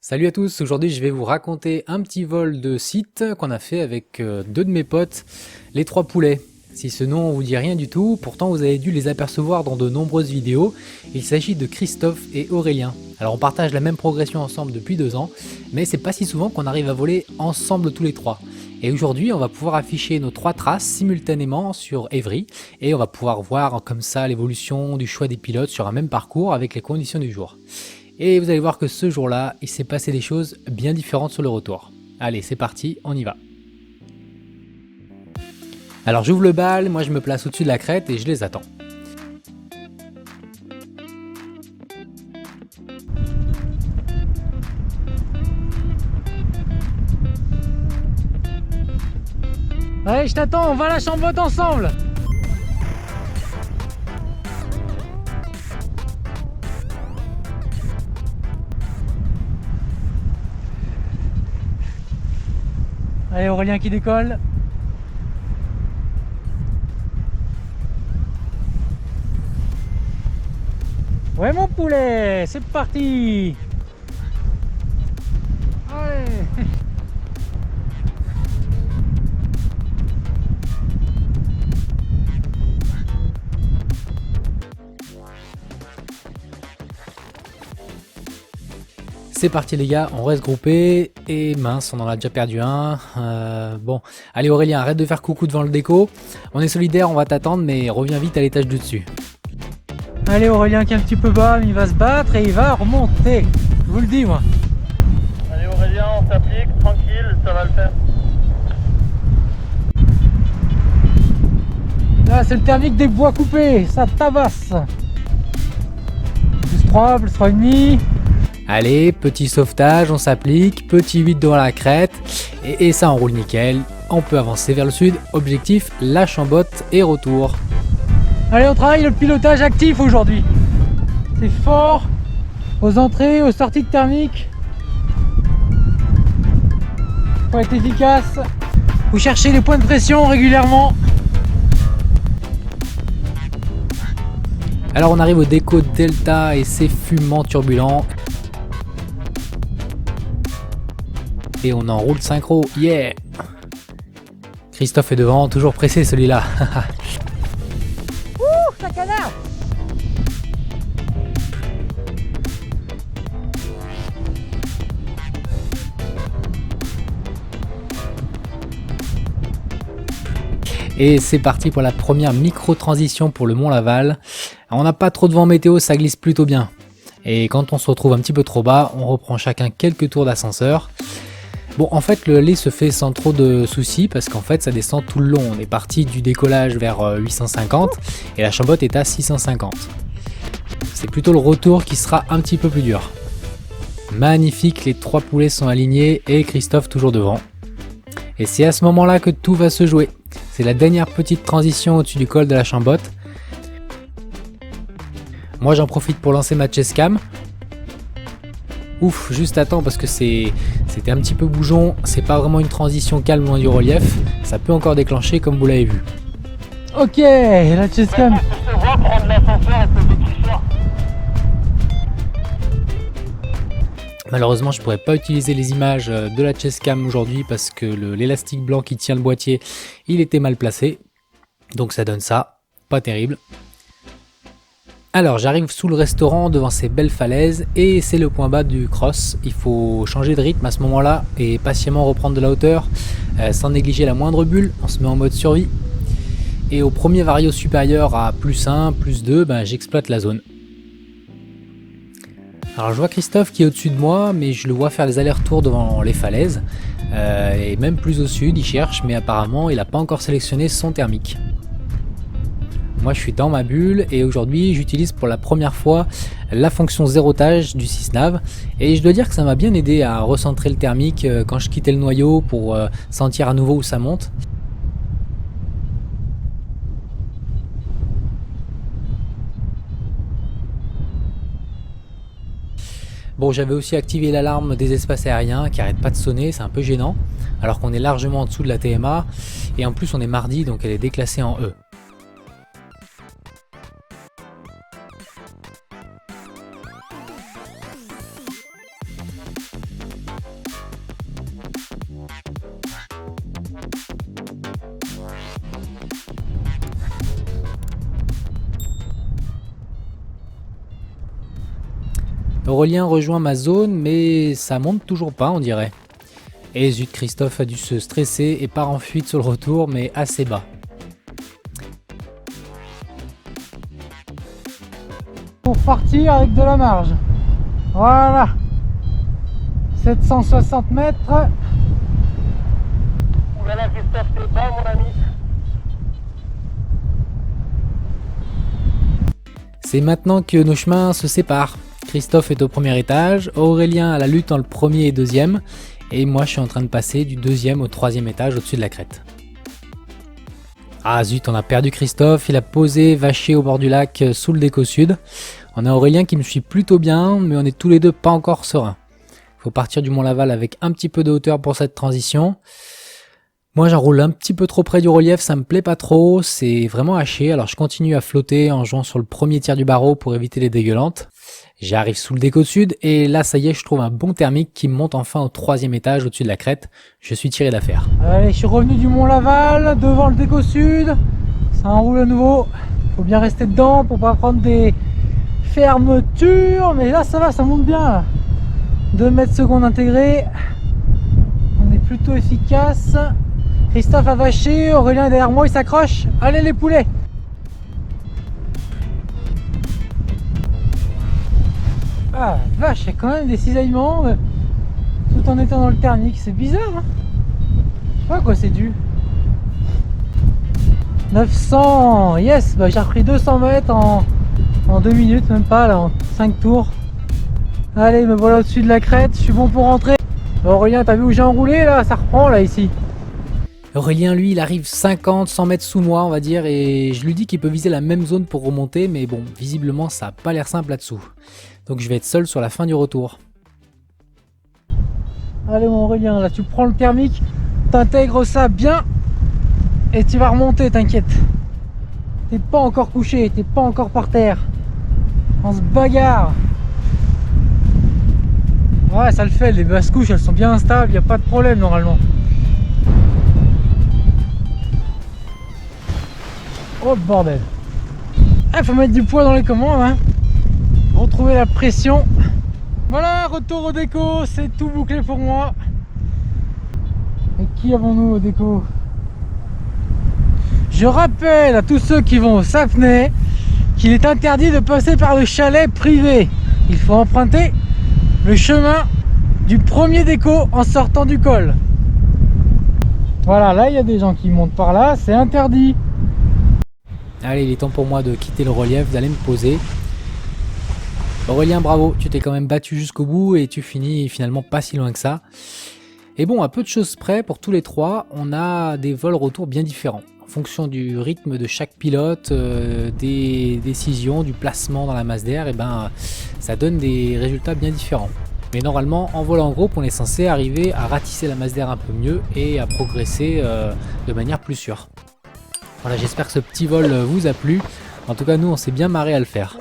Salut à tous, aujourd'hui je vais vous raconter un petit vol de site qu'on a fait avec deux de mes potes, les trois poulets. Si ce nom vous dit rien du tout, pourtant vous avez dû les apercevoir dans de nombreuses vidéos. Il s'agit de Christophe et Aurélien. Alors on partage la même progression ensemble depuis 2 ans, mais c'est pas si souvent qu'on arrive à voler ensemble tous les trois. Et aujourd'hui on va pouvoir afficher nos 3 traces simultanément sur Evry, et on va pouvoir voir comme ça l'évolution du choix des pilotes sur un même parcours avec les conditions du jour. Et vous allez voir que ce jour-là, il s'est passé des choses bien différentes sur le retour. Allez, c'est parti, on y va. Alors j'ouvre le bal, moi je me place au-dessus de la crête et je les attends. Allez, je t'attends, on va à la chambotte ensemble. Allez, Aurélien qui décolle. Ouais mon poulet, c'est parti. Allez. C'est parti les gars, on reste groupés et mince, on en a déjà perdu un. Bon, allez Aurélien, arrête de faire coucou devant le déco. On est solidaire, on va t'attendre, mais reviens vite à l'étage du dessus. Allez Aurélien qui est un petit peu bas, mais il va se battre et il va remonter. Je vous le dis moi. Allez Aurélien, on s'applique, tranquille, ça va le faire. Là c'est le thermique des bois coupés, ça tabasse. Plus 3, plus 3,5. Allez, petit sauvetage, on s'applique, petit 8 devant la crête, et ça enroule nickel. On peut avancer vers le sud, objectif, la chambotte et retour. Allez, on travaille le pilotage actif aujourd'hui. C'est fort, aux entrées, aux sorties de thermique. Faut être efficace. Vous cherchez les points de pression régulièrement. Alors on arrive au déco Delta et c'est fumant turbulent. Et on enroule synchro, yeah! Christophe est devant, toujours pressé celui-là. Ouh, ça canard! Et c'est parti pour la première micro-transition pour le Mont Laval. On n'a pas trop de vent météo, ça glisse plutôt bien. Et quand on se retrouve un petit peu trop bas, on reprend chacun quelques tours d'ascenseur. Bon, en fait, le lait se fait sans trop de soucis parce qu'en fait, ça descend tout le long. On est parti du décollage vers 850 et la chambotte est à 650. C'est plutôt le retour qui sera un petit peu plus dur. Magnifique, les 3 poulets sont alignés et Christophe toujours devant. Et c'est à ce moment-là que tout va se jouer. C'est la dernière petite transition au-dessus du col de la chambotte. Moi, j'en profite pour lancer ma chestcam. Ouf, juste attends parce que c'était un petit peu bougeon, c'est pas vraiment une transition calme loin du relief, ça peut encore déclencher comme vous l'avez vu. Ok, la chestcam. Je te vois prendre l'ascenseur et te détricheur. Malheureusement je pourrais pas utiliser les images de la chestcam aujourd'hui parce que l'élastique blanc qui tient le boîtier, il était mal placé. Donc ça donne ça, pas terrible. Alors j'arrive sous le restaurant devant ces belles falaises et c'est le point bas du cross. Il faut changer de rythme à ce moment-là et patiemment reprendre de la hauteur sans négliger la moindre bulle. On se met en mode survie. Et au premier vario supérieur à +1, +2, ben, j'exploite la zone. Alors je vois Christophe qui est au-dessus de moi, mais je le vois faire des allers-retours devant les falaises. Et même plus au sud, il cherche, mais apparemment il n'a pas encore sélectionné son thermique. Moi je suis dans ma bulle et aujourd'hui j'utilise pour la première fois la fonction zérotage du Sysnav et je dois dire que ça m'a bien aidé à recentrer le thermique quand je quittais le noyau pour sentir à nouveau où ça monte. Bon, j'avais aussi activé l'alarme des espaces aériens qui arrête pas de sonner, c'est un peu gênant alors qu'on est largement en dessous de la TMA et en plus on est mardi donc elle est déclassée en E. Aurélien rejoint ma zone, mais ça monte toujours pas, on dirait. Et zut, Christophe a dû se stresser et part en fuite sur le retour, mais assez bas. Pour partir avec de la marge. Voilà. 760 mètres. Oulala, Christophe, t'es bas, mon ami. C'est maintenant que nos chemins se séparent. Christophe est au premier étage, Aurélien à la lutte dans le premier et deuxième, et moi je suis en train de passer du deuxième au troisième étage au-dessus de la crête. Ah zut, on a perdu Christophe, il a posé vaché au bord du lac sous le déco sud. On a Aurélien qui me suit plutôt bien, mais on est tous les deux pas encore sereins. Faut partir du Mont Laval avec un petit peu de hauteur pour cette transition. Moi j'enroule un petit peu trop près du relief, ça me plaît pas trop, c'est vraiment haché, alors je continue à flotter en jouant sur le premier tiers du barreau pour éviter les dégueulantes. J'arrive sous le déco sud et là ça y est, je trouve un bon thermique qui me monte enfin au troisième étage au-dessus de la crête. Je suis tiré d'affaire. Allez, je suis revenu du Mont Laval, devant le déco sud. Ça enroule à nouveau. Faut bien rester dedans pour pas prendre des fermetures. Mais là ça va, ça monte bien là. 2 mètres secondes intégrés. On est plutôt efficace. Christophe a vaché, Aurélien est derrière moi, il s'accroche. Allez les poulets! Ah vache, il y a quand même des cisaillements tout en étant dans le thermique, c'est bizarre hein. Je sais pas à quoi c'est dû. 900, yes, bah, j'ai repris 200 mètres en 2 minutes, même pas là, en 5 tours. Allez, me voilà au-dessus de la crête, je suis bon pour rentrer. Aurélien, t'as vu où j'ai enroulé là? Ça reprend là ici. Aurélien, lui, il arrive 50-100 mètres sous moi, on va dire, et je lui dis qu'il peut viser la même zone pour remonter, mais bon, visiblement, ça n'a pas l'air simple là-dessous. Donc je vais être seul sur la fin du retour. Allez mon Aurélien, là tu prends le thermique, t'intègres ça bien, et tu vas remonter, t'inquiète. T'es pas encore couché, t'es pas encore par terre. On se bagarre. Ouais, ça le fait, les basses couches, elles sont bien instables, y a pas de problème normalement. Oh bordel. Ah, faut mettre du poids dans les commandes hein. Retrouver la pression. Voilà, retour au déco, c'est tout bouclé pour moi. Et qui avons-nous au déco? Je rappelle à tous ceux qui vont au Sapnay qu'il est interdit de passer par le chalet privé. Il faut emprunter le chemin du premier déco en sortant du col. Voilà, là il y a des gens qui montent par là, c'est interdit. Allez, il est temps pour moi de quitter le relief, d'aller me poser. Aurélien, bravo, tu t'es quand même battu jusqu'au bout et tu finis finalement pas si loin que ça. Et bon, à peu de choses près, pour tous les trois, on a des vols retour bien différents. En fonction du rythme de chaque pilote, des décisions, du placement dans la masse d'air, et ben ça donne des résultats bien différents. Mais normalement, en volant en groupe, on est censé arriver à ratisser la masse d'air un peu mieux et à progresser de manière plus sûre. Voilà, j'espère que ce petit vol vous a plu. En tout cas, nous, on s'est bien marré à le faire.